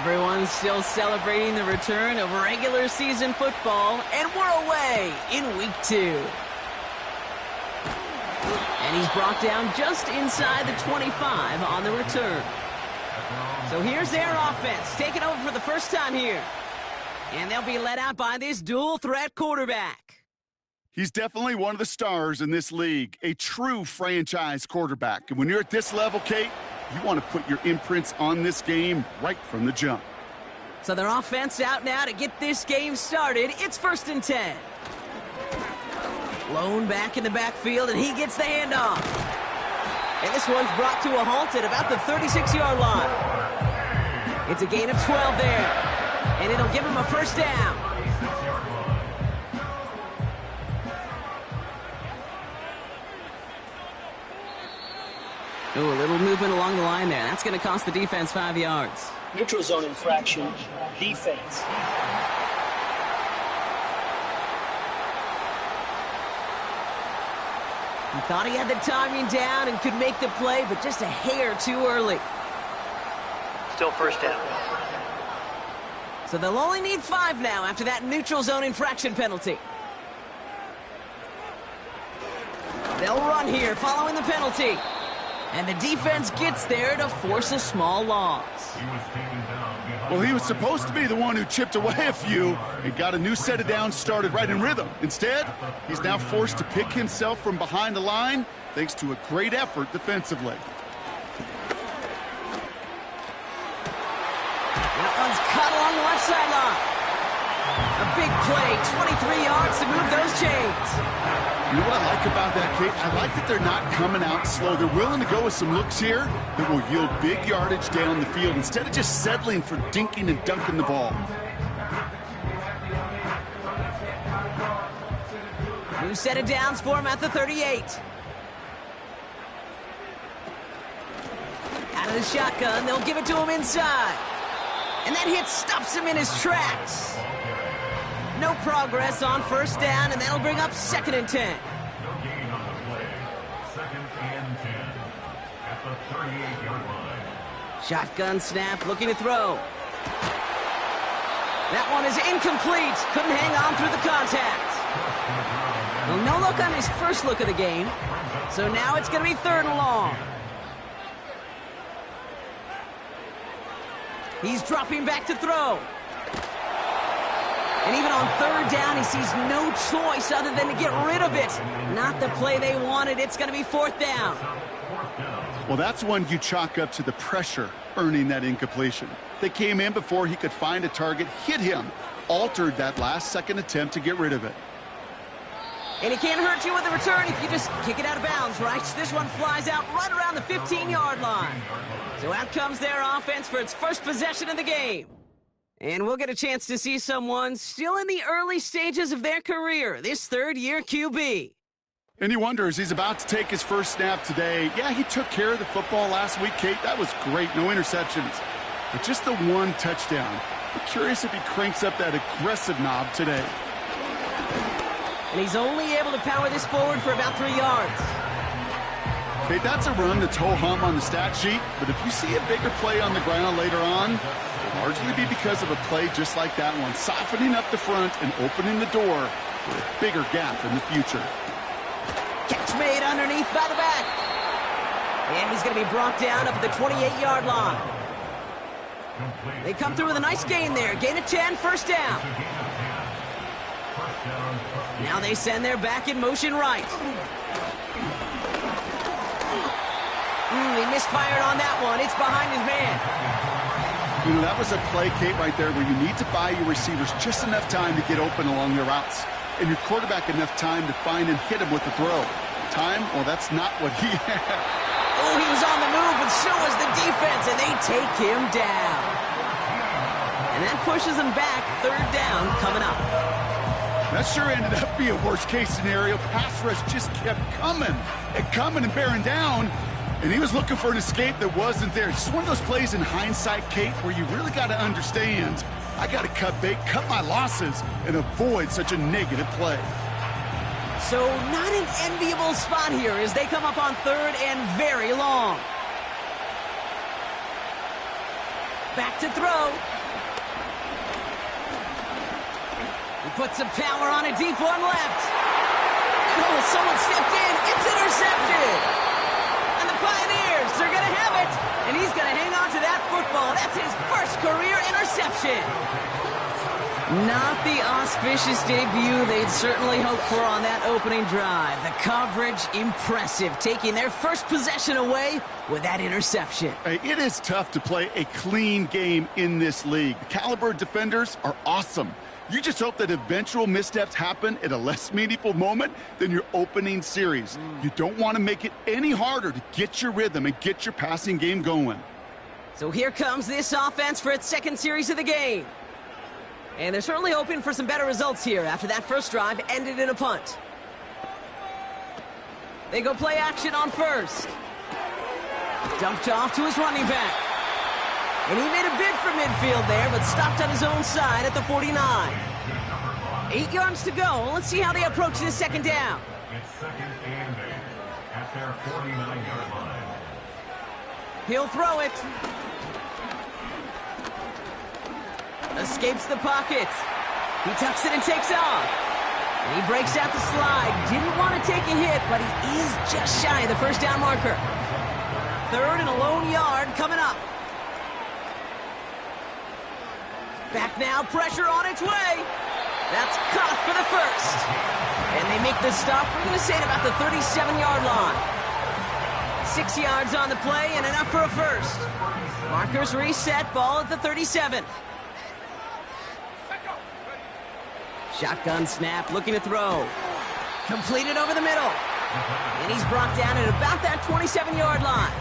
Everyone's still celebrating the return of regular season football, and we're away in Week 2. And he's brought down just inside the 25 on the return. So here's their offense, taking over for the first time here. And they'll be led out by this dual-threat quarterback. He's definitely one of the stars in this league, a true franchise quarterback. And when you're at this level, Kate, you want to put your imprints on this game right from the jump. So their offense out now to get this game started. It's 1st and 10. Lone back in the backfield, and he gets the handoff. And this one's brought to a halt at about the 36-yard line. It's a gain of 12 there. And it'll give him a first down. Ooh, a little movement along the line there. That's going to cost the defense 5 yards. Neutral zone infraction, defense. He thought he had the timing down and could make the play, but just a hair too early. Still first down. So they'll only need 5 now after that neutral zone infraction penalty. They'll run here following the penalty. And the defense gets there to force a small loss. Well, he was supposed to be the one who chipped away a few and got a new set of downs started right in rhythm. Instead, he's now forced to pick himself from behind the line thanks to a great effort defensively. That one's caught along the left sideline. A big play, 23 yards to move those chains. You know what I like about that, Kate? I like that they're not coming out slow. They're willing to go with some looks here that will yield big yardage down the field instead of just settling for dinking and dunking the ball. New set of downs for him at the 38. Out of the shotgun, they'll give it to him inside. And that hit stops him in his tracks. No progress on first down, and that'll bring up 2nd and 10. No gain on the play. 2nd and 10 at the 38-yard line. Shotgun snap, looking to throw. That one is incomplete. Couldn't hang on through the contact. Well, no look on his first look of the game. So now it's going to be 3rd and long. He's dropping back to throw. And even on 3rd down, he sees no choice other than to get rid of it. Not the play they wanted. It's going to be 4th down. Well, that's one you chalk up to the pressure earning that incompletion. They came in before he could find a target, hit him, altered that last-second attempt to get rid of it. And he can't hurt you with a return if you just kick it out of bounds, right? This one flies out right around the 15-yard line. So out comes their offense for its first possession of the game. And we'll get a chance to see someone still in the early stages of their career, this 3rd-year QB. And you wonder, as he's about to take his first snap today, yeah, he took care of the football last week, Kate. That was great, no interceptions. But just the one touchdown. I'm curious if he cranks up that aggressive knob today. And he's only able to power this forward for about 3 yards. Kate, that's a run that's ho-hum on the stat sheet, but if you see a bigger play on the ground later on, it'll largely be because of a play just like that one, softening up the front and opening the door for a bigger gap in the future. Catch made underneath by the back. And he's going to be brought down up at the 28-yard line. They come through with a nice gain there. Gain of 10, 1st down. Now they send their back in motion right. He misfired on that one. It's behind his man. You know, that was a play, Kate, right there where you need to buy your receivers just enough time to get open along their routes. And your quarterback enough time to find and hit him with the throw. Time? Well, that's not what he had. Oh, he was on the move, but so was the defense, and they take him down. And that pushes him back. 3rd down coming up. That sure ended up being a worst-case scenario. Pass rush just kept coming and bearing down. And he was looking for an escape that wasn't there. Just one of those plays in hindsight, Kate, where you really got to understand, I got to cut bait, cut my losses, and avoid such a negative play. So not an enviable spot here as they come up on 3rd and very long. Back to throw. He puts some power on a deep one left. Oh, someone stepped in. It's intercepted. And the Pioneers, they're going to have it. And he's going to hang on to that football. That's his first career interception. Not the auspicious debut they'd certainly hoped for on that opening drive. The coverage, impressive, taking their first possession away with that interception. Hey, it is tough to play a clean game in this league. The caliber defenders are awesome. You just hope that eventual missteps happen at a less meaningful moment than your opening series. You don't want to make it any harder to get your rhythm and get your passing game going. So here comes this offense for its second series of the game. And they're certainly hoping for some better results here after that first drive ended in a punt. They go play action on first. Dumped off to his running back. And he made a bid for midfield there, but stopped on his own side at the 49. 8 yards to go. Let's see how they approach this second down. It's second and 8 at their 49-yard line. He'll throw it. Escapes the pocket. He tucks it and takes off. And he breaks out the slide. Didn't want to take a hit, but he is just shy of the first down marker. Third and a lone yard coming up. Back now, pressure on its way. That's caught for the first. And they make the stop, we're going to say, at about the 37-yard line. 6 yards on the play and enough for a first. Markers reset, ball at the 37. Shotgun snap, looking to throw. Completed over the middle. And he's brought down at about that 27-yard line.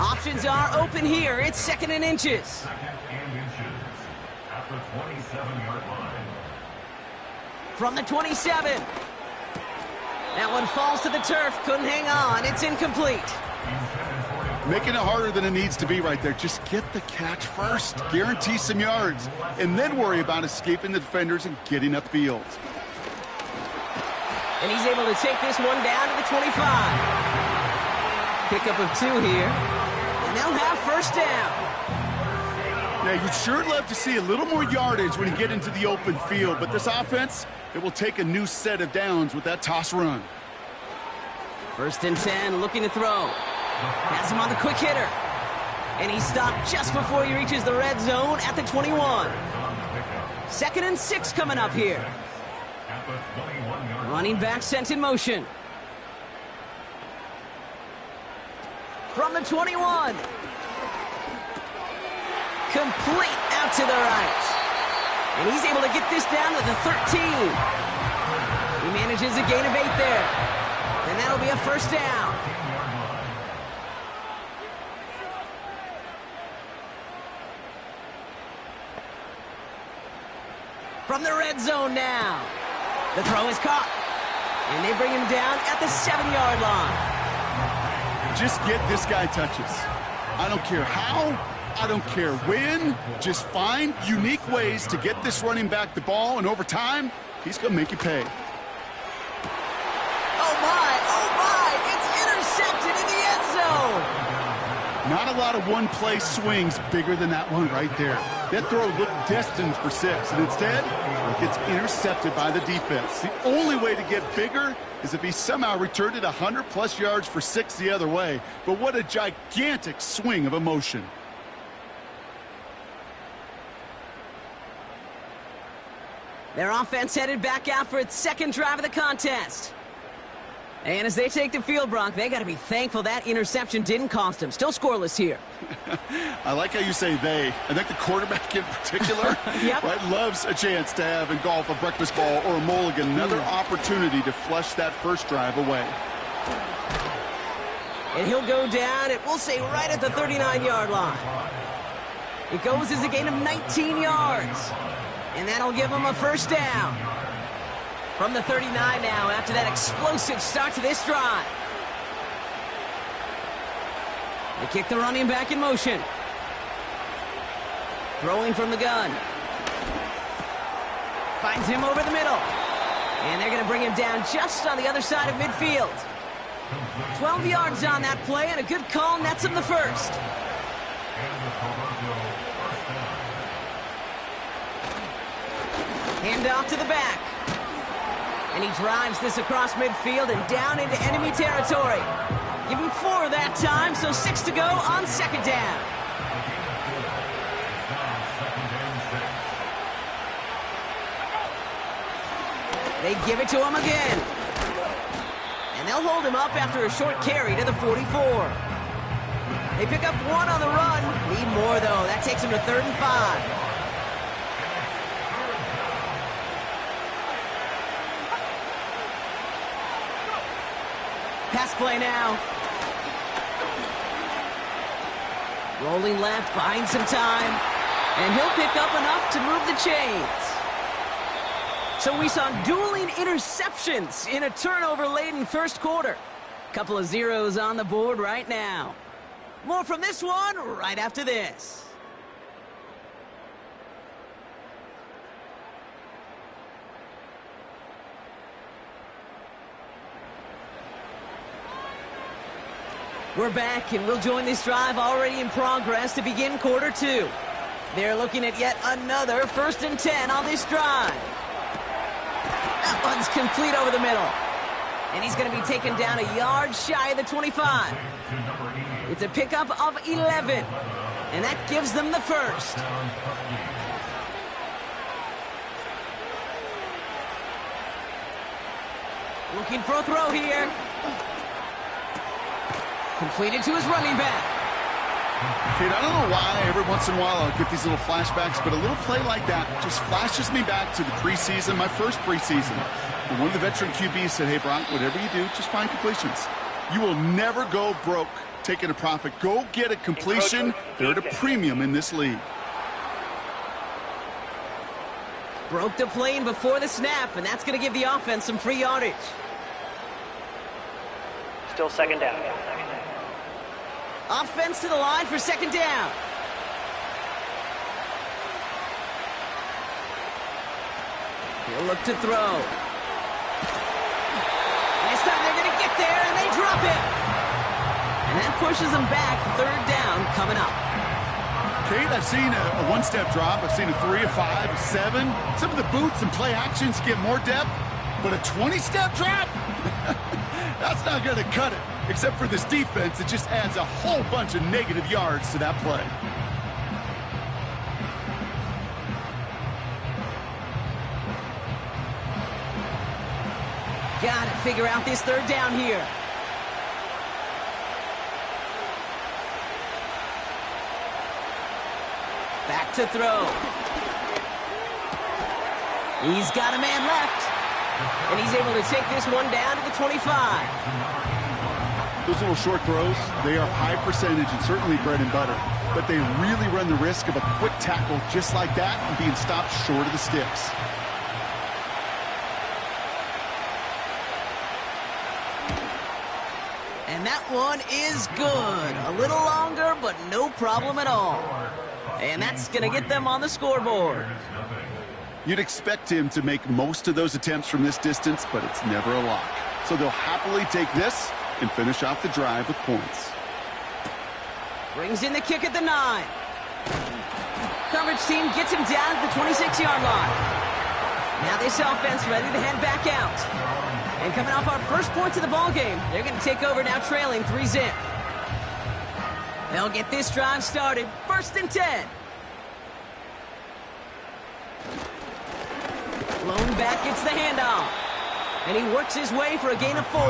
Options are open here. It's second and inches. Second and inches at the 27-yard line. From the 27. That one falls to the turf. Couldn't hang on. It's incomplete. Making it harder than it needs to be right there. Just get the catch first. Guarantee some yards. And then worry about escaping the defenders and getting upfield. And he's able to take this one down to the 25. Pickup of 2 here. And they'll have first down. Now, you'd sure love to see a little more yardage when you get into the open field. But this offense, it will take a new set of downs with that toss run. First and 10, looking to throw. Has him on the quick hitter. And he stopped just before he reaches the red zone at the 21. Second and 6 coming up here. Running back sent in motion. From the 21. Complete out to the right. And he's able to get this down to the 13. He manages a gain of 8 there. And that'll be a first down. From the red zone now. The throw is caught. And they bring him down at the 7-yard line. Just get this guy touches. I don't care how, I don't care when. Just find unique ways to get this running back the ball, and over time, he's going to make you pay. Oh my, it's intercepted in the end zone. Not a lot of one-play swings bigger than that one right there. That throw looked destined for 6, and instead, it gets intercepted by the defense. The only way to get bigger is if he somehow returned it 100-plus yards for 6 the other way. But what a gigantic swing of emotion. Their offense headed back out for its second drive of the contest. And as they take the field, Brock, they got to be thankful that interception didn't cost them. Still scoreless here. I like how you say they. I think the quarterback in particular Yep. right, loves a chance to have in golf a breakfast ball or a mulligan. Another opportunity to flush that first drive away. And he'll go down, and we'll say right at the 39-yard line. It goes as a gain of 19 yards. And that'll give him a first down. From the 39 now, after that explosive start to this drive. They kick the running back in motion. Throwing from the gun. Finds him over the middle. And they're going to bring him down just on the other side of midfield. 12 yards on that play, and a good call nets him the first. Hand off to the back. And he drives this across midfield and down into enemy territory. Give him 4 that time, so 6 to go on second down. They give it to him again. And they'll hold him up after a short carry to the 44. They pick up 1 on the run. Need more, though. That takes him to 3rd and 5. Pass play now. Rolling left, buying some time. And he'll pick up enough to move the chains. So we saw dueling interceptions in a turnover-laden first quarter. Couple of zeros on the board right now. More from this one right after this. We're back, and we'll join this drive already in progress to begin quarter 2. They're looking at yet another 1st and 10 on this drive. That one's complete over the middle. And he's going to be taken down a yard shy of the 25. It's a pickup of 11. And that gives them the 1st. Looking for a throw here. Completed to his running back. Kid, I don't know why every once in a while I'll get these little flashbacks, but a little play like that just flashes me back to the preseason, my first preseason. And one of the veteran QBs said, hey, Brock, whatever you do, just find completions. You will never go broke taking a profit. Go get a completion. They're at a premium in this league. Broke the plane before the snap, and that's going to give the offense some free yardage. Still second down. Offense to the line for second down. He'll look to throw. This time they're going to get there, and they drop it. And that pushes them back. 3rd down coming up. Kate, I've seen a one-step drop. I've seen a 3, a 5, a 7. Some of the boots and play actions get more depth, but a 20-step drop? That's not going to cut it. Except for this defense, it just adds a whole bunch of negative yards to that play. Got to figure out this 3rd down here. Back to throw. He's got a man left. And he's able to take this one down to the 25. Those little short throws, they are high percentage and certainly bread and butter. But they really run the risk of a quick tackle just like that and being stopped short of the sticks. And that one is good. A little longer, but no problem at all. And that's going to get them on the scoreboard. You'd expect him to make most of those attempts from this distance, but it's never a lock. So they'll happily take this and finish off the drive with points. Brings in the kick at the 9. Coverage team gets him down at the 26-yard line. Now this offense ready to head back out. And coming off our first points of the ballgame, they're going to take over now trailing 3-zip. They'll get this drive started. 1st and 10. Lone back gets the handoff. And he works his way for a gain of 4.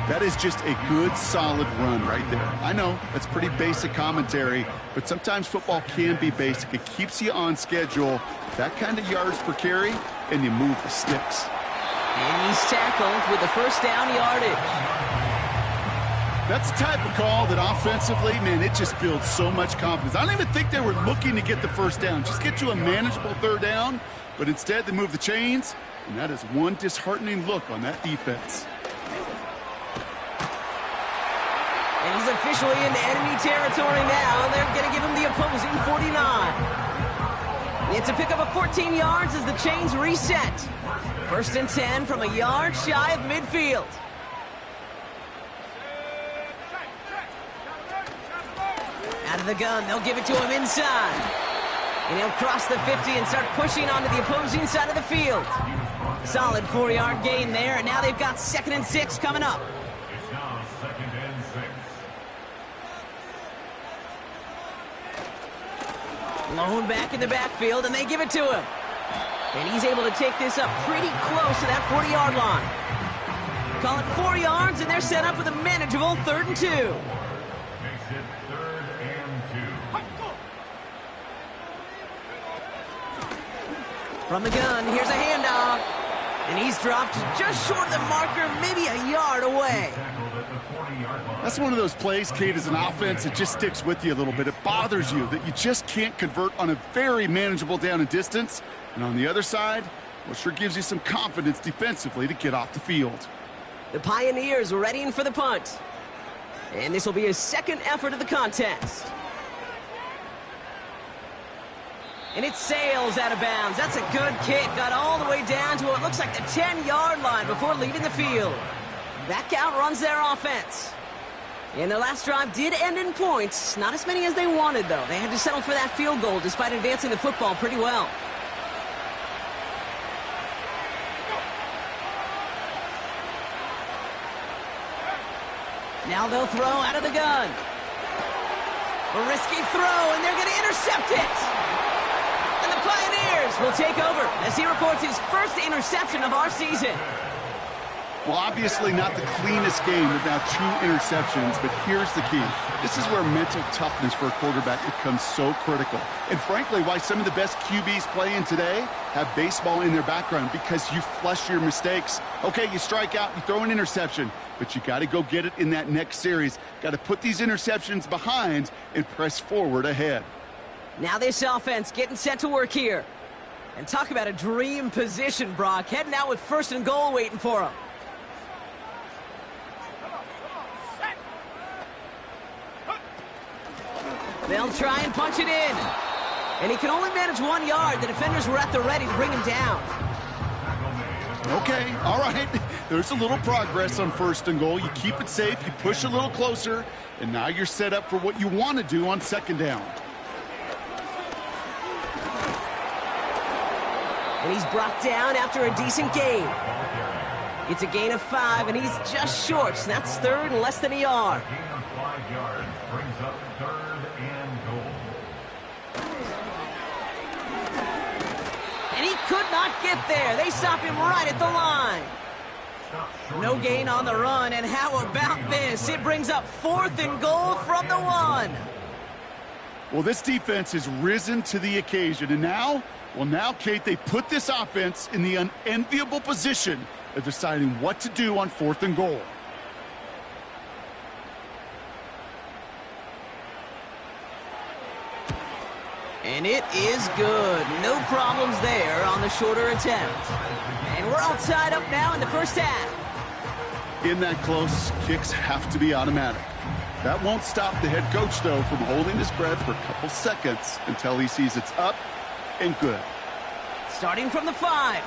That is just a good, solid run right there. I know, that's pretty basic commentary, but sometimes football can be basic. It keeps you on schedule, that kind of yards per carry, and you move the sticks. And he's tackled with the 1st down yardage. That's the type of call that offensively, man, it just builds so much confidence. I don't even think they were looking to get the 1st down. Just get you a manageable 3rd down, but instead they move the chains, and that is one disheartening look on that defense. And he's officially into enemy territory now. They're going to give him the opposing 49. It's a pickup of 14 yards as the chains reset. 1st and 10 from a yard shy of midfield. Out of the gun, they'll give it to him inside. And he'll cross the 50 and start pushing onto the opposing side of the field. Solid 4-yard gain there, and now they've got 2nd and 6 coming up. It's now 2nd and 6. Lone back in the backfield, and they give it to him. And he's able to take this up pretty close to that 40-yard line. Call it 4 yards, and they're set up with a manageable 3rd and 2. Makes it 3rd and 2. From the gun, here's a handoff. And he's dropped just short of the marker, maybe a yard away. That's one of those plays, Kate, as an offense, it just sticks with you a little bit. It bothers you that you just can't convert on a very manageable down and distance. And on the other side, well, sure gives you some confidence defensively to get off the field. The Pioneers readying for the punt. And this will be his 2nd effort of the contest. And it sails out of bounds. That's a good kick. Got all the way down to what looks like the 10-yard line before leaving the field. Back out runs their offense. And their last drive did end in points. Not as many as they wanted, though. They had to settle for that field goal despite advancing the football pretty well. Now they'll throw out of the gun. A risky throw, and they're going to intercept it. And the Pioneers will take over as he reports his first interception of our season. Well, obviously not the cleanest game with now 2 interceptions, but here's the key. This is where mental toughness for a quarterback becomes so critical. And frankly, why some of the best QBs playing today have baseball in their background, because you flush your mistakes. Okay, you strike out, you throw an interception, but you got to go get it in that next series. Got to put these interceptions behind and press forward ahead. Now this offense getting set to work here. And talk about a dream position, Brock. Heading out with 1st and goal waiting for him. They'll try and punch it in. And he can only manage 1 yard. The defenders were at the ready to bring him down. Okay, all right. There's a little progress on 1st and goal. You keep it safe, you push a little closer, and now you're set up for what you want to do on 2nd down. And he's brought down after a decent gain. It's a gain of 5, and he's just short. So that's 3rd and less than a yard. Gain of 5 yards brings up 3rd and goal. And he could not get there. They stop him right at the line. No gain on the run, and how about this? It brings up 4th and goal from the 1. Well, this defense has risen to the occasion, and now, Kate, they put this offense in the unenviable position of deciding what to do on 4th and goal. And it is good. No problems there on the shorter attempt. And we're all tied up now in the 1st half. In that close, kicks have to be automatic. That won't stop the head coach, though, from holding his breath for a couple seconds until he sees it's up and good. Starting from the 5.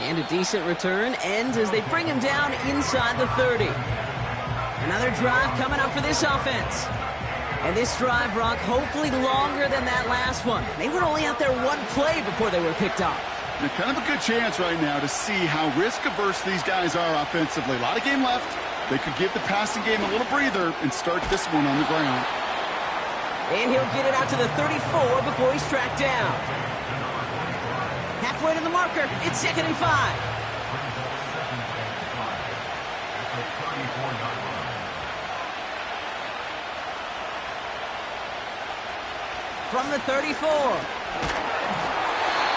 And a decent return ends as they bring him down inside the 30. Another drive coming up for this offense. And this drive, Brock, hopefully longer than that last one. They were only out there 1 play before they were picked off. And kind of a good chance right now to see how risk-averse these guys are offensively. A lot of game left. They could give the passing game a little breather and start this one on the ground. And he'll get it out to the 34 before he's tracked down. Halfway to the marker, it's 2nd and 5. From the 34.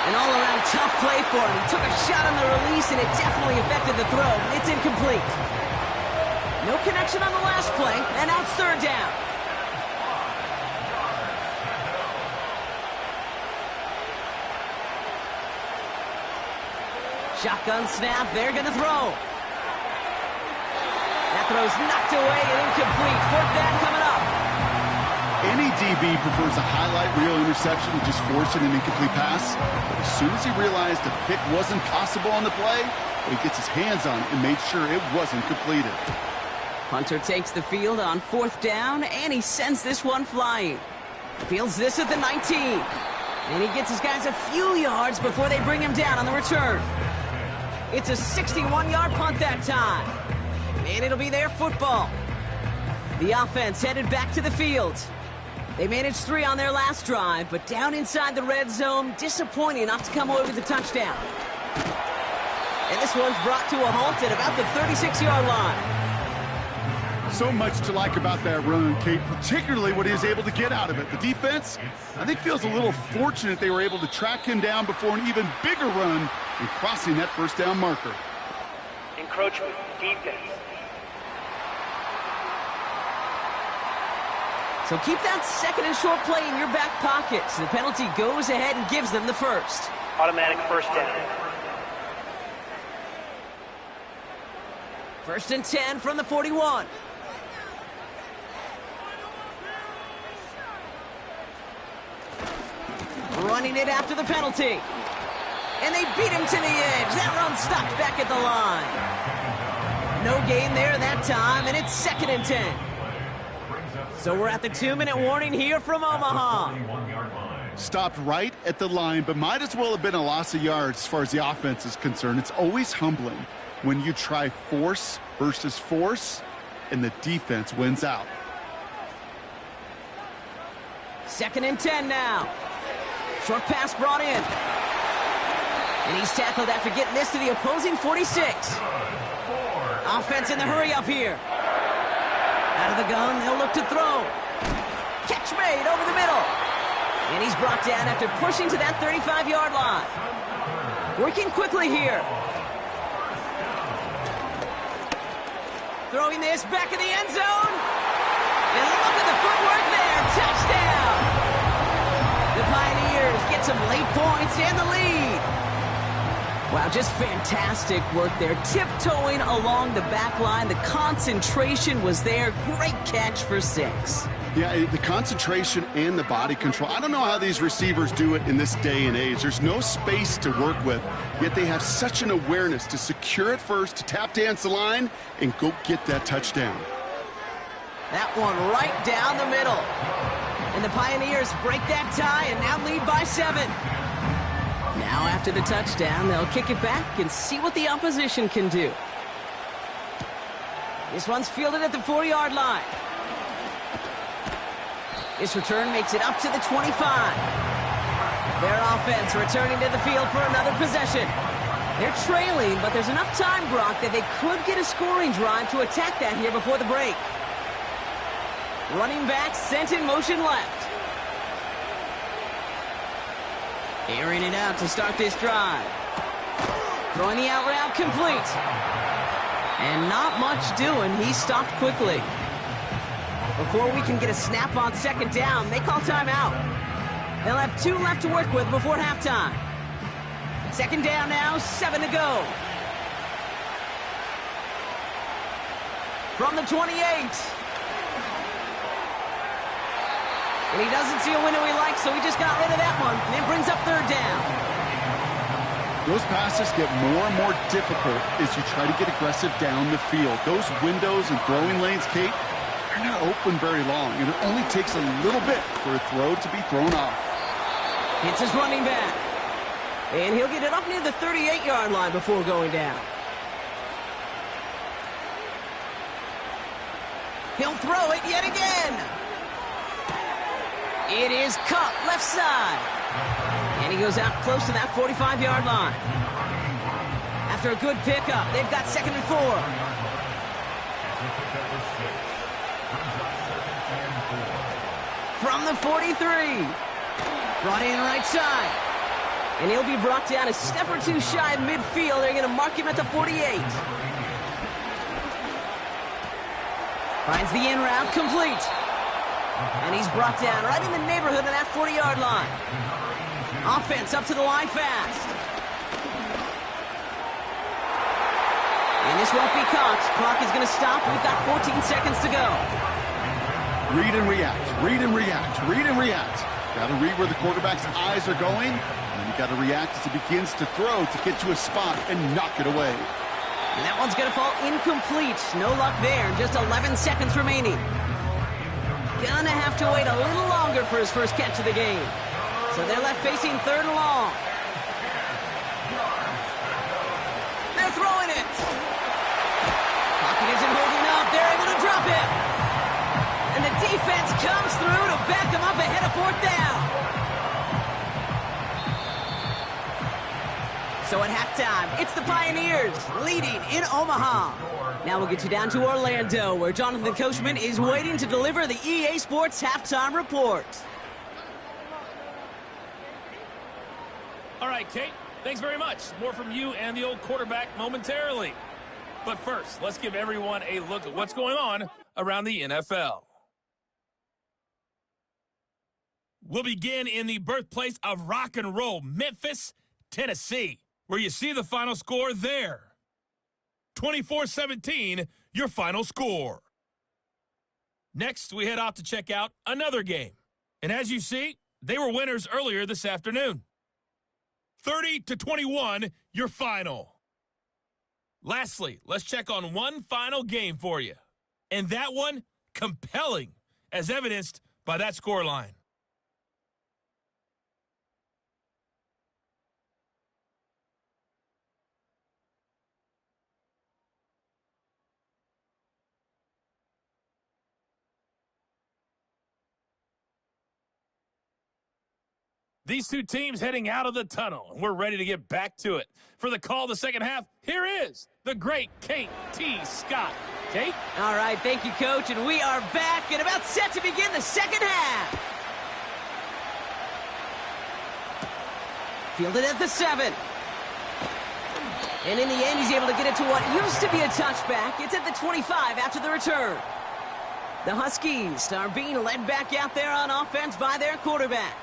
An all-around tough play for him. He took a shot on the release, and it definitely affected the throw. It's incomplete. No connection on the last play, and now it's 3rd down. Shotgun snap, they're going to throw. That throw's knocked away and incomplete. 4th down coming up. Any DB prefers a highlight reel interception to just forcing an incomplete pass. But as soon as he realized a pick wasn't possible on the play, he gets his hands on it and made sure it wasn't completed. Punter takes the field on 4th down, and he sends this one flying. Fields this at the 19. And he gets his guys a few yards before they bring him down on the return. It's a 61-yard punt that time. And it'll be their football. The offense headed back to the field. They managed 3 on their last drive, but down inside the red zone, disappointing enough to come away with a touchdown. And this one's brought to a halt at about the 36-yard line. So much to like about that run, Kate, particularly what he was able to get out of it. The defense, I think, feels a little fortunate they were able to track him down before an even bigger run and crossing that 1st down marker. Encroachment, defense. So keep that 2nd and short play in your back pocket. So the penalty goes ahead and gives them the first. Automatic 1st down. 1st and 10 from the 41. Running it after the penalty. And they beat him to the edge. That run stopped back at the line. No gain there that time, and it's 2nd and 10. So we're at the 2-minute warning here from Omaha. Stopped right at the line, but might as well have been a loss of yards as far as the offense is concerned. It's always humbling when you try force versus force, and the defense wins out. 2nd and 10 now. Short pass brought in. And he's tackled after getting this to the opposing 46. Offense in the hurry up here. Out of the gun, they'll look to throw. Catch made over the middle. And he's brought down after pushing to that 35-yard line. Working quickly here. Throwing this back in the end zone. And look at the footwork there. Touchdown. The Pioneers get some late points and the lead. Wow, just fantastic work there. Tiptoeing along the back line. The concentration was there. Great catch for 6. Yeah, the concentration and the body control. I don't know how these receivers do it in this day and age. There's no space to work with, yet they have such an awareness to secure it first, to tap dance the line, and go get that touchdown. That one right down the middle. And the Pioneers break that tie and now lead by 7. Now after the touchdown, they'll kick it back and see what the opposition can do. This one's fielded at the 4-yard line. This return makes it up to the 25. Their offense returning to the field for another possession. They're trailing, but there's enough time, Brock, that they could get a scoring drive to attack that here before the break. Running back sent in motion left. Airing it out to start this drive. Throwing the out route complete. And not much doing. He stopped quickly. Before we can get a snap on 2nd down, they call timeout. They'll have 2 left to work with before halftime. 2nd down now, 7 to go. From the 28. And he doesn't see a window he likes, so he just got rid of that one. And then brings up 3rd down. Those passes get more and more difficult as you try to get aggressive down the field. Those windows and throwing lanes, Kate, they're not open very long, and it only takes a little bit for a throw to be thrown off. Hits his running back. And he'll get it up near the 38-yard line before going down. He'll throw it yet again. It is Cup, left side. And he goes out close to that 45-yard line. After a good pickup, they've got 2nd and 4. From the 43. Brought in right side. And he'll be brought down a step or 2 shy of midfield. They're going to mark him at the 48. Finds the in route complete. And he's brought down right in the neighborhood of that 40-yard line. Offense up to the line fast. And this won't be caught. Clock is going to stop. We've got 14 seconds to go. Read and react, read and react, read and react. Got to read where the quarterback's eyes are going, and then you got to react as he begins to throw to get to a spot and knock it away. And that one's going to fall incomplete. No luck there. Just 11 seconds remaining. Gonna have to wait a little longer for his first catch of the game. So they're left facing 3rd and long. They're throwing it. Pocket isn't holding up. They're able to drop it. And the defense comes through to back them up ahead of 4th down. So at halftime, it's the Pioneers leading in Omaha. Now we'll get you down to Orlando, where Jonathan Coachman is waiting to deliver the EA Sports halftime report. All right, Kate, thanks very much. More from you and the old quarterback momentarily. But first, let's give everyone a look at what's going on around the NFL. We'll begin in the birthplace of rock and roll, Memphis, Tennessee, where you see the final score there. 24-17, your final score. Next, we head off to check out another game. And as you see, they were winners earlier this afternoon. 30-21, your final. Lastly, let's check on one final game for you. And that one, compelling, as evidenced by that scoreline. These two teams heading out of the tunnel, and we're ready to get back to it. For the call of the second half, here is the great Kate T. Scott. Kate? All right, thank you, Coach, and we are back and about set to begin the second half. Fielded at the 7. And in the end, he's able to get it to what used to be a touchback. It's at the 25 after the return. The Huskies are being led back out there on offense by their quarterback.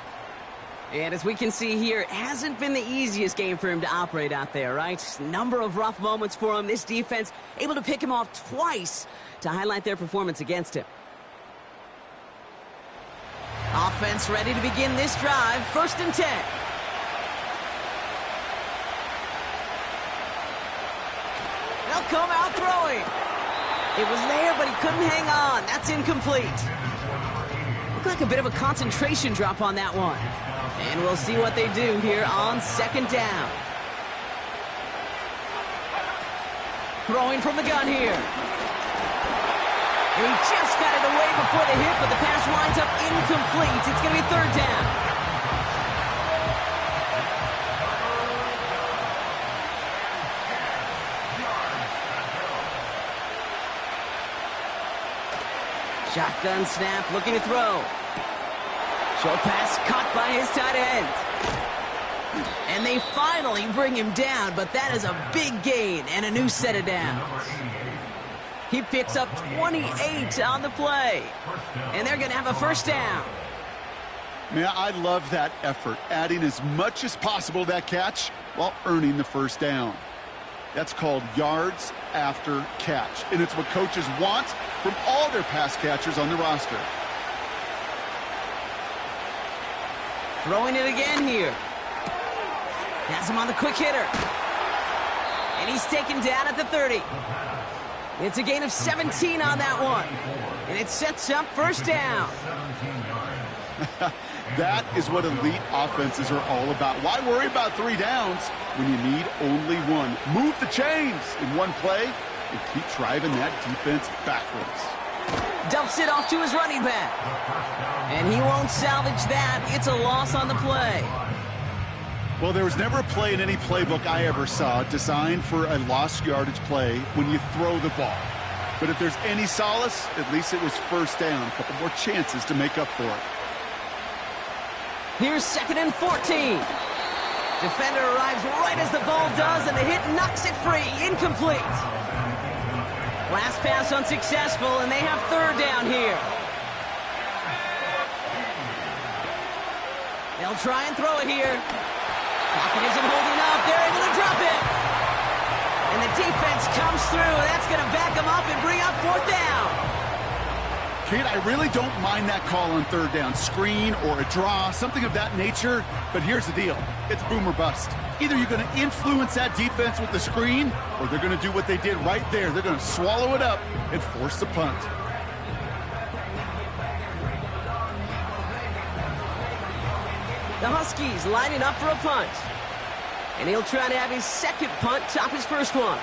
And as we can see here, it hasn't been the easiest game for him to operate out there, right? Number of rough moments for him. This defense able to pick him off twice to highlight their performance against him. Offense ready to begin this drive. 1st and 10. They'll come out throwing. It was there, but he couldn't hang on. That's incomplete. Looked like a bit of a concentration drop on that one. And we'll see what they do here on 2nd down. Throwing from the gun here. And he just got it away before the hit, but the pass winds up incomplete. It's going to be 3rd down. Shotgun snap, looking to throw. Short pass caught by his tight end. And they finally bring him down, but that is a big gain and a new set of downs. He picks up 28 on the play. And they're going to have a 1st down. Man, I love that effort, adding as much as possible to that catch while earning the 1st down. That's called yards after catch, and it's what coaches want from all their pass catchers on the roster. Throwing it again here. Has him on the quick hitter. And he's taken down at the 30. It's a gain of 17 on that one. And it sets up 1st down. That is what elite offenses are all about. Why worry about 3 downs when you need only 1? Move the chains in one play and keep driving that defense backwards. Dumps it off to his running back. And he won't salvage that. It's a loss on the play. Well, there was never a play in any playbook I ever saw designed for a lost yardage play when you throw the ball. But if there's any solace, at least it was 1st down. A couple more chances to make up for it. Here's 2nd and 14. Defender arrives right as the ball does, and the hit knocks it free. Incomplete. Last pass unsuccessful, and they have 3rd down here. They'll try and throw it here. Pocket isn't holding up. They're able to drop it. And the defense comes through. That's going to back them up and bring up 4th down. Kate, I really don't mind that call on third down. Screen or a draw, something of that nature. But here's the deal. It's boom or bust. Either you're going to influence that defense with the screen, or they're going to do what they did right there. They're going to swallow it up and force the punt. The Huskies lining up for a punt. And he'll try to have his second punt top his first one.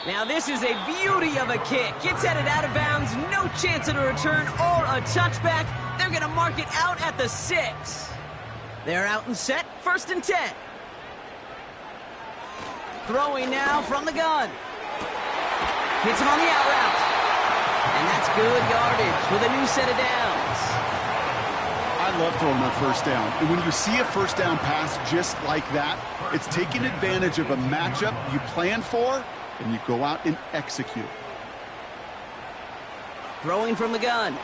Now this is a beauty of a kick. Gets headed out of bounds, no chance of a return or a touchback. They're going to mark it out at the 6. They're out and set, 1st and 10. Throwing now from the gun. Hits him on the out route. And that's good yardage with a new set of downs. I love throwing that first down. And when you see a first down pass just like that, it's taking advantage of a matchup you plan for, and you go out and execute. Throwing from the gun.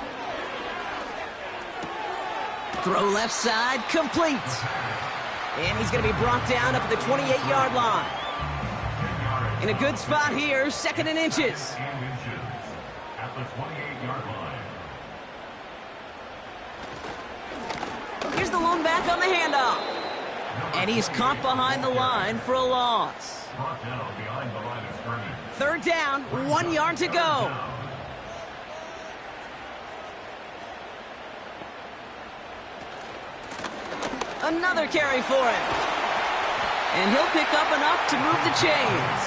Throw left side, complete. And he's going to be brought down up at the 28-yard line. In a good spot here, 2nd and inches. At the 28-yard line. Here's the lone back on the handoff. And he's caught behind the line for a loss. Brought down behind the line of scrimmage. 3rd down, 1 yard to go. Another carry for him. And he'll pick up enough to move the chains.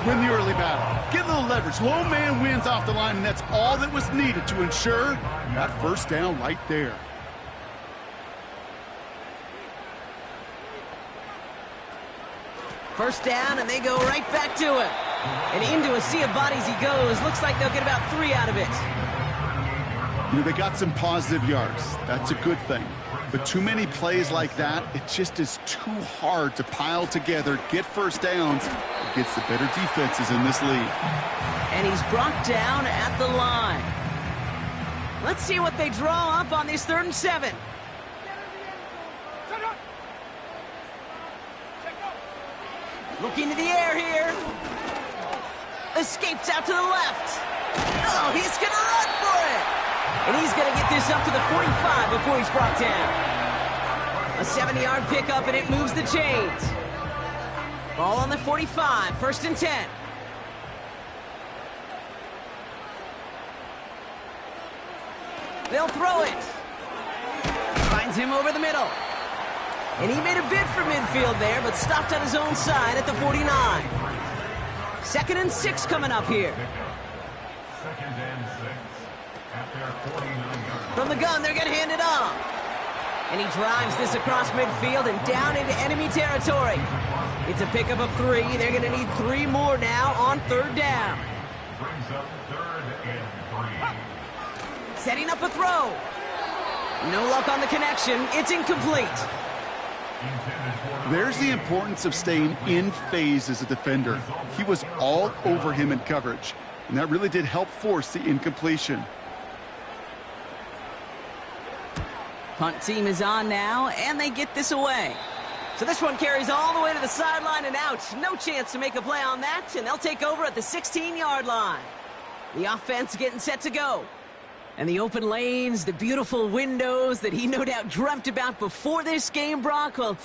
Win the early battle. Get a little leverage. Low man wins off the line, and that's all that was needed to ensure that first down right there. First down, and they go right back to him. And into a sea of bodies he goes. Looks like they'll get about 3 out of it. You know, they got some positive yards. That's a good thing. But too many plays like that, it just is too hard to pile together, get first downs against the better defenses in this league. And he's brought down at the line. Let's see what they draw up on this 3rd and 7. Looking to the air here. Escapes out to the left. Oh, he's going to run for it. And he's going to get this up to the 45 before he's brought down. A 70-yard pickup, and it moves the chains. Ball on the 45, 1st and 10. They'll throw it. Finds him over the middle. And he made a bid for midfield there, but stopped on his own side at the 49. 2nd and 6 coming up here. 2nd and 6 at their 49-yard. From the gun, they're going to hand it off. And he drives this across midfield and down into enemy territory. It's a pickup of 3. They're going to need 3 more now on 3rd down. Brings up 3rd and 3. Setting up a throw. No luck on the connection. It's incomplete. There's the importance of staying in phase as a defender. He was all over him in coverage, and that really did help force the incompletion. Punt team is on now, and they get this away. So this one carries all the way to the sideline and out. No chance to make a play on that, and they'll take over at the 16-yard line. The offense getting set to go. And the open lanes, the beautiful windows that he no doubt dreamt about before this game, Brock, well,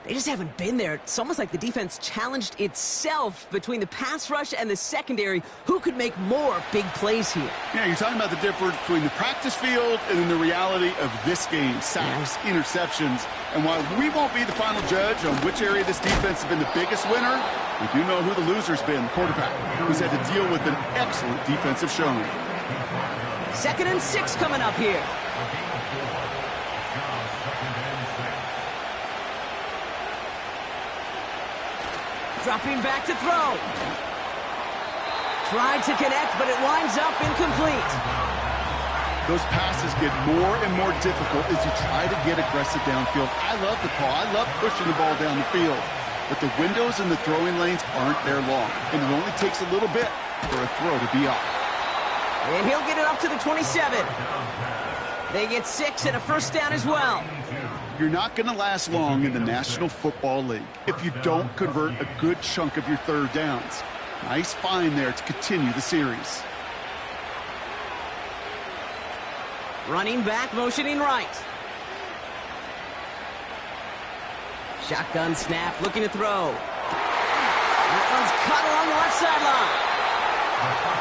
they just haven't been there. It's almost like the defense challenged itself between the pass rush and the secondary. Who could make more big plays here? Yeah, you're talking about the difference between the practice field and then the reality of this game. Sacks, interceptions. And while we won't be the final judge on which area this defense has been the biggest winner, we do know who the loser's been, the quarterback, who's had to deal with an excellent defensive showing. 2nd and 6 coming up here. Dropping back to throw. Tried to connect, but it winds up incomplete. Those passes get more and more difficult as you try to get aggressive downfield. I love the call. I love pushing the ball down the field. But the windows in the throwing lanes aren't there long. And it only takes a little bit for a throw to be off. And he'll get it up to the 27. They get 6 and a first down as well. You're not going to last long in the National Football League if you don't convert a good chunk of your third downs. Nice find there to continue the series. Running back, motioning right. Shotgun snap, looking to throw. That one's caught along the left sideline.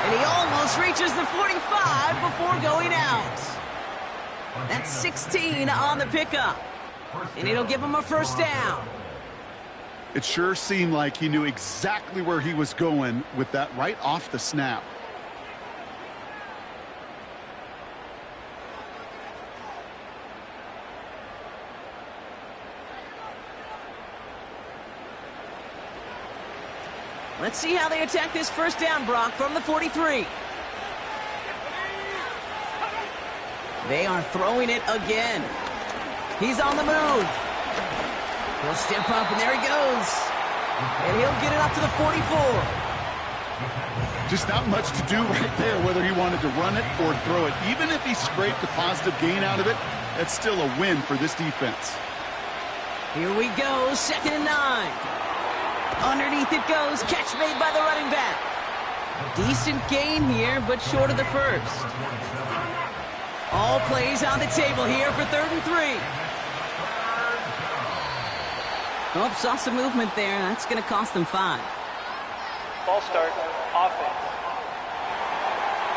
And he almost reaches the 45 before going out. That's 16 on the pickup. And it'll give him a first down. It sure seemed like he knew exactly where he was going with that right off the snap. Let's see how they attack this first down, Brock, from the 43. They are throwing it again. He's on the move. He'll step up, and there he goes. And he'll get it up to the 44. Just not much to do right there, whether he wanted to run it or throw it. Even if he scraped a positive gain out of it, that's still a win for this defense. Here we go, 2nd and 9. Underneath it goes, catch made by the running back. Decent gain here, but short of the first. All plays on the table here for 3rd and 3. Oh, saw some movement there. That's going to cost them 5. False start, offense.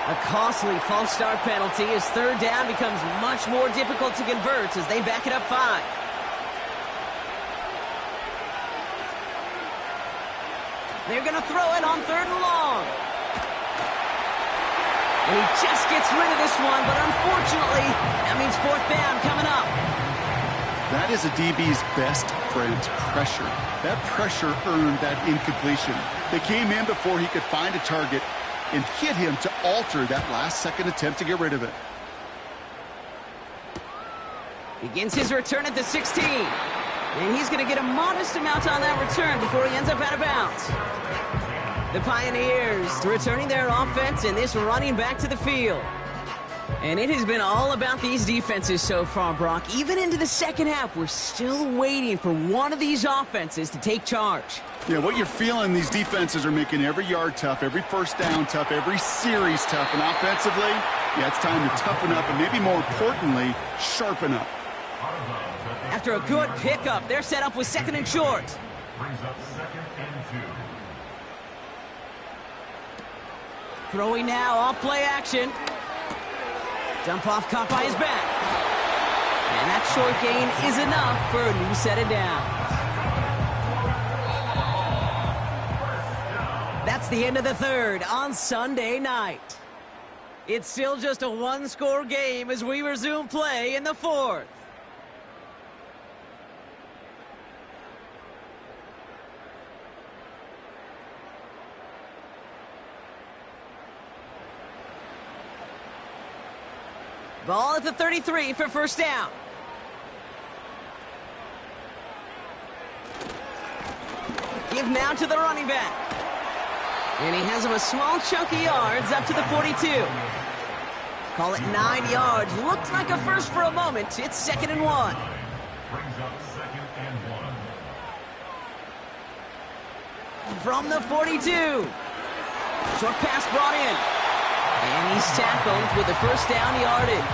A costly false start penalty as 3rd down becomes much more difficult to convert as they back it up 5. They're going to throw it on 3rd and long. And he just gets rid of this one, but unfortunately, that means 4th down coming up. That is a DB's best friend, pressure. That pressure earned that incompletion. They came in before he could find a target and hit him to alter that last-second attempt to get rid of it. Begins his return at the 16. And he's going to get a modest amount on that return before he ends up out of bounds. The Pioneers returning their offense and this running back to the field. And it has been all about these defenses so far, Brock. Even into the second half, we're still waiting for one of these offenses to take charge. Yeah, what you're feeling, these defenses are making every yard tough, every first down tough, every series tough. And offensively, yeah, it's time to toughen up and maybe more importantly, sharpen up. After a good pickup, they're set up with 2nd and short. Brings up 2nd and 2. Throwing now, off play action. Dump off caught by his back. And that short gain is enough for a new set of downs. That's the end of the 3rd on Sunday night. It's still just a 1-score game as we resume play in the 4th. Ball at the 33 for first down. Give now to the running back. And he has him a small chunk of yards up to the 42. Call it 9 yards. Looked like a first for a moment. It's 2nd and 1. Brings up 2nd and 1. From the 42. Short pass brought in. And he's tackled with the first down yardage.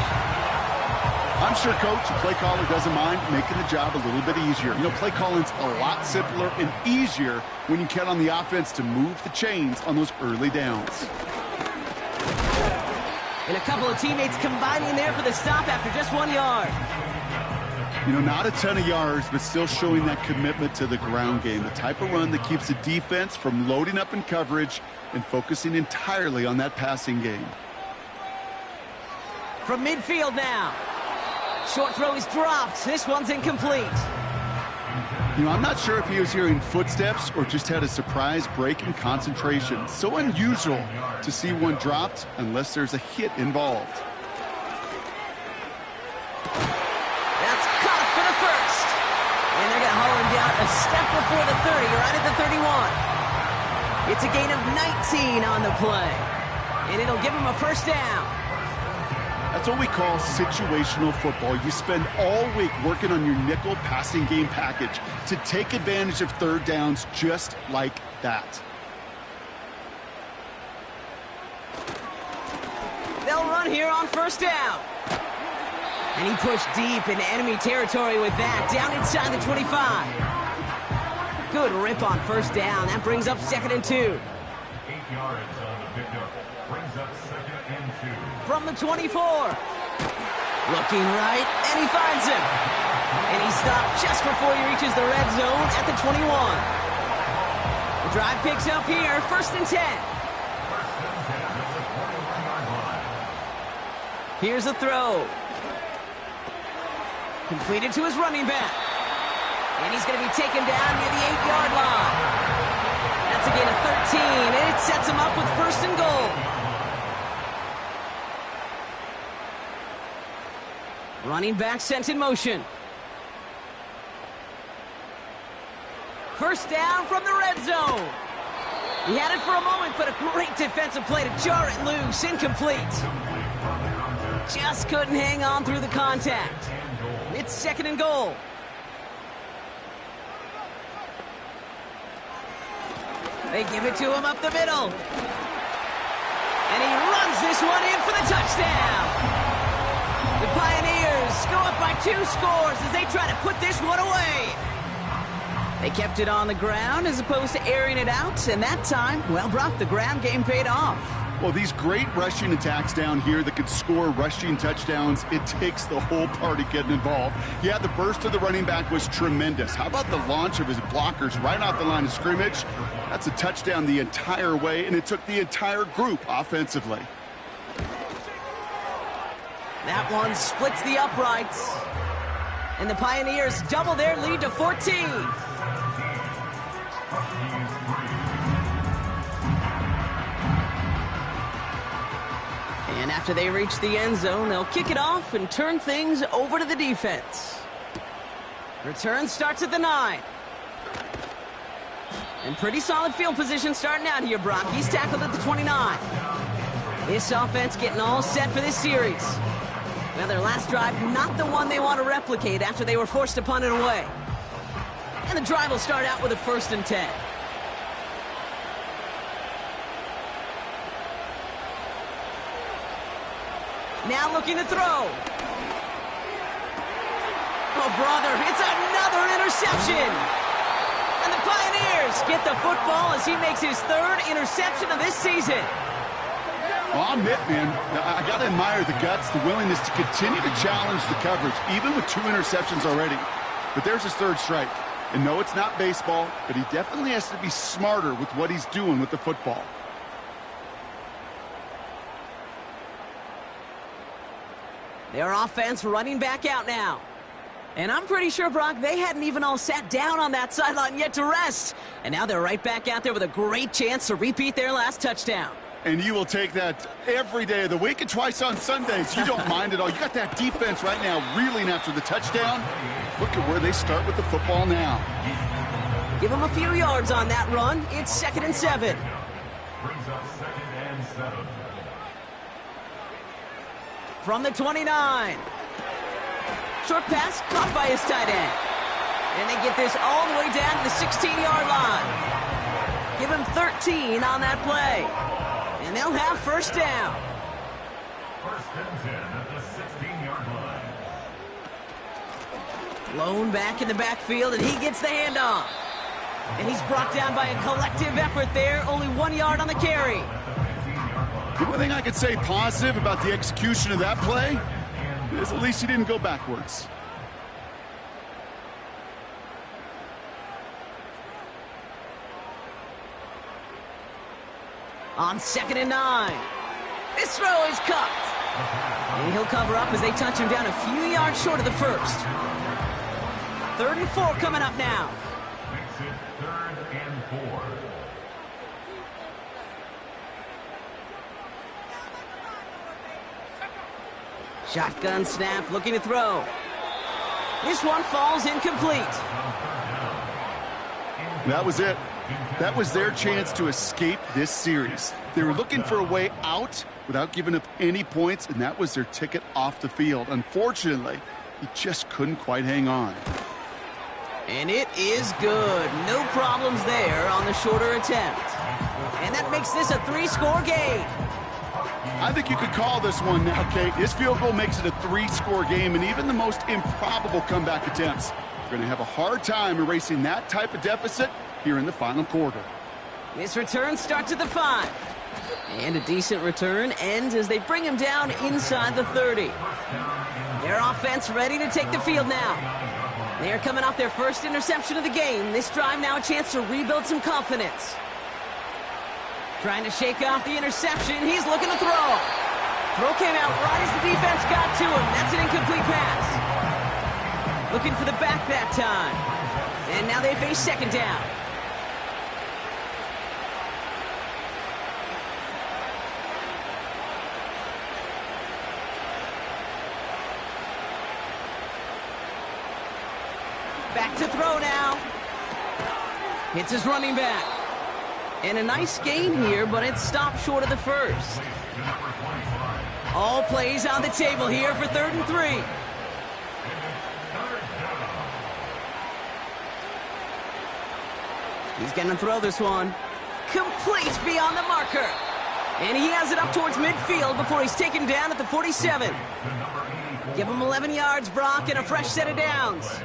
I'm sure Coach, the play caller, doesn't mind making the job a little bit easier. You know, play calling's a lot simpler and easier when you count on the offense to move the chains on those early downs. And a couple of teammates combining there for the stop after just 1 yard. You know, not a ton of yards, but still showing that commitment to the ground game. The type of run that keeps the defense from loading up in coverage and focusing entirely on that passing game. From midfield now. Short throw is dropped. This one's incomplete. You know, I'm not sure if he was hearing footsteps or just had a surprise break in concentration. So unusual to see one dropped unless there's a hit involved. That's caught for the first. And they're going to haul him down a step before the 30, right at the 31. It's a gain of 19 on the play. And it'll give him a first down. That's what we call situational football. You spend all week working on your nickel passing game package to take advantage of third downs just like that. here on first down. And he pushed deep into enemy territory with that, down inside the 25. Good rip on first down. That brings up 2nd and 2. 8 yards on the pickup. Brings up 2nd and 2. From the 24. Looking right, and he finds him. And he stopped just before he reaches the red zone at the 21. The drive picks up here, 1st and 10. Here's a throw. Completed to his running back. And he's going to be taken down near the 8-yard line. That's a gain of 13, and it sets him up with 1st and goal. Running back sent in motion. First down from the red zone. He had it for a moment, but a great defensive play to jar it loose. Incomplete. Just couldn't hang on through the contact. It's 2nd and goal. They give it to him up the middle. And he runs this one in for the touchdown. The Pioneers go up by 2 scores as they try to put this one away. They kept it on the ground as opposed to airing it out, and that time, well, Brock, the ground game paid off. Well, these great rushing attacks down here that could score rushing touchdowns, it takes the whole party getting involved. Yeah, the burst of the running back was tremendous. How about the launch of his blockers right off the line of scrimmage? That's a touchdown the entire way, and it took the entire group offensively. That one splits the uprights. And the Pioneers double their lead to 14. And after they reach the end zone, they'll kick it off and turn things over to the defense. Return starts at the 9. And pretty solid field position starting out here, Brock. He's tackled at the 29. This offense getting all set for this series. Well, their last drive, not the one they want to replicate after they were forced to punt it away. And the drive will start out with a 1st and 10. Now looking to throw. Oh, brother, it's another interception. And the Pioneers get the football as he makes his 3rd interception of this season. Well, I'll admit, man, I got to admire the guts, the willingness to continue to challenge the coverage, even with 2 interceptions already. But there's his 3rd strike. And no, it's not baseball, but he definitely has to be smarter with what he's doing with the football. Their offense running back out now. And I'm pretty sure, Brock, they hadn't even all sat down on that sideline yet to rest. And now they're right back out there with a great chance to repeat their last touchdown. And you will take that every day of the week and twice on Sundays. You don't mind at all. You got that defense right now reeling after the touchdown. Look at where they start with the football now. Give them a few yards on that run. It's 2nd and 7. Brings up 2nd and 7. From the 29. Short pass caught by his tight end. And they get this all the way down to the 16-yard line. Give him 13 on that play. And they'll have 1st down. 1st and 10 at the 16-yard line. Lone back in the backfield, and he gets the handoff. And he's brought down by a collective effort there. Only 1 yard on the carry. The only thing I could say positive about the execution of that play is at least he didn't go backwards. On 2nd and 9. This throw is cupped. And he'll cover up as they touch him down a few yards short of the 1st. 3rd and 4 coming up now. Makes it 3rd and 4. Shotgun snap, looking to throw. This one falls incomplete. That was it. That was their chance to escape this series. They were looking for a way out without giving up any points, and that was their ticket off the field. Unfortunately, he just couldn't quite hang on. And it is good. No problems there on the shorter attempt. And that makes this a 3-score game. I think you could call this one now, Kate. This field goal makes it a 3-score game, and even the most improbable comeback attempts are going to have a hard time erasing that type of deficit here in the final quarter. This return starts at the 5. And a decent return ends as they bring him down inside the 30. Their offense ready to take the field now. They're coming off their first interception of the game. This drive now a chance to rebuild some confidence. Trying to shake off the interception. He's looking to throw. Throw came out right as the defense got to him. That's an incomplete pass. Looking for the back that time. And now they face second down. Back to throw now. Hits his running back. And a nice gain here, but it stopped short of the first. All plays on the table here for 3rd and 3. He's going to throw this one. Complete beyond the marker. And he has it up towards midfield before he's taken down at the 47. Give him 11 yards, Brock, and a fresh set of downs.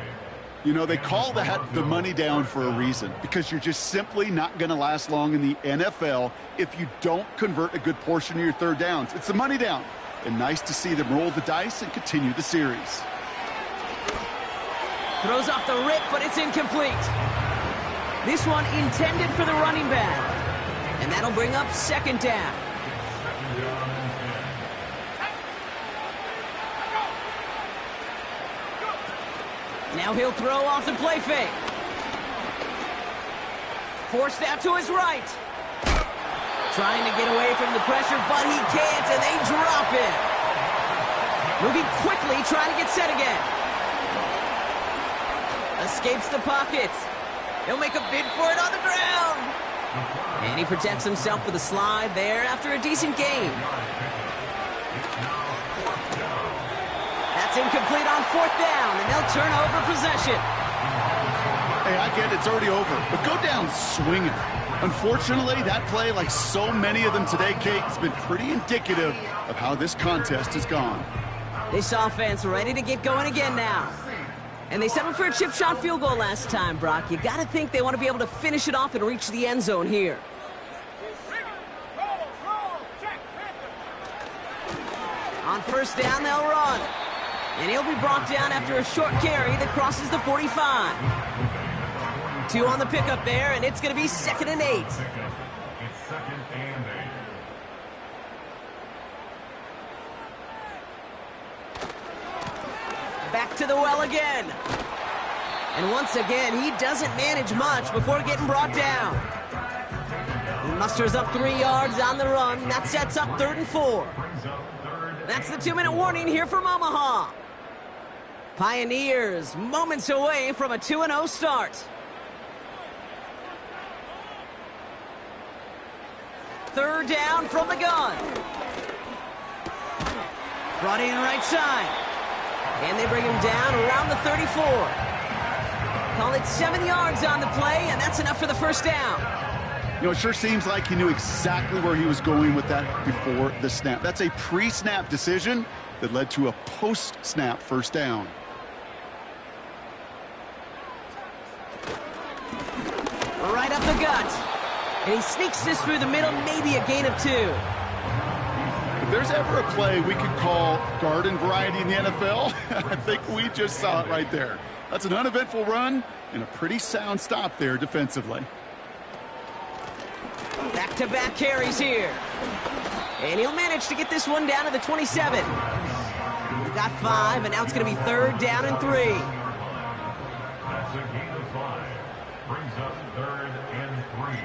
You know, they call that the money down for a reason, because you're just simply not going to last long in the NFL if you don't convert a good portion of your 3rd downs. It's the money down. And nice to see them roll the dice and continue the series. Throws off the rip, but it's incomplete. This one intended for the running back. And that'll bring up second down. Now he'll throw off the play fake. Forced out to his right. Trying to get away from the pressure, but he can't, and they drop it. Moving quickly, trying to get set again. Escapes the pocket. He'll make a bid for it on the ground. And he protects himself with a slide there after a decent gain. That's incomplete on 4th down, and they'll turn over possession. Hey, I get it, it's already over, but go down swinging. Unfortunately, that play, like so many of them today, Kate, has been pretty indicative of how this contest has gone. This offense ready to get going again now. And they settled for a chip shot field goal last time, Brock. You got to think they want to be able to finish it off and reach the end zone here. On 1st down, they'll run. And he'll be brought down after a short carry that crosses the 45. 2 on the pickup there, and it's going to be 2nd and 8. It's 2nd and 8. Back to the well again. And once again, he doesn't manage much before getting brought down. He musters up 3 yards on the run. That sets up 3rd and 4. That's the 2-minute warning here from Omaha. Pioneers moments away from a 2-0 start. 3rd down from the gun. Brought in right side. And they bring him down around the 34. Call it 7 yards on the play, and that's enough for the 1st down. You know, it sure seems like he knew exactly where he was going with that before the snap. That's a pre-snap decision that led to a post-snap 1st down. Right up the gut. And he sneaks this through the middle, maybe a gain of 2. If there's ever a play we could call garden variety in the NFL, I think we just saw it right there. That's an uneventful run and a pretty sound stop there defensively. Back-to-back carries here. And he'll manage to get this one down to the 27. He's got 5, and now it's going to be 3rd down and 3. That's a gain of 5. Brings up 3rd and 3.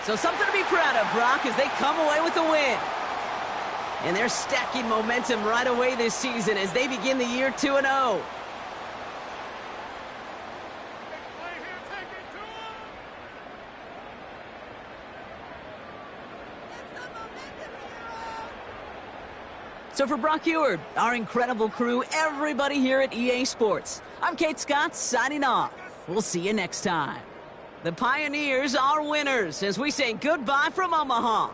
So something to be proud of, Brock, as they come away with a win. And they're stacking momentum right away this season as they begin the year 2-0. So for Brock Eward, our incredible crew, everybody here at EA Sports, I'm Kate Scott signing off. We'll see you next time. The Pioneers are winners as we say goodbye from Omaha.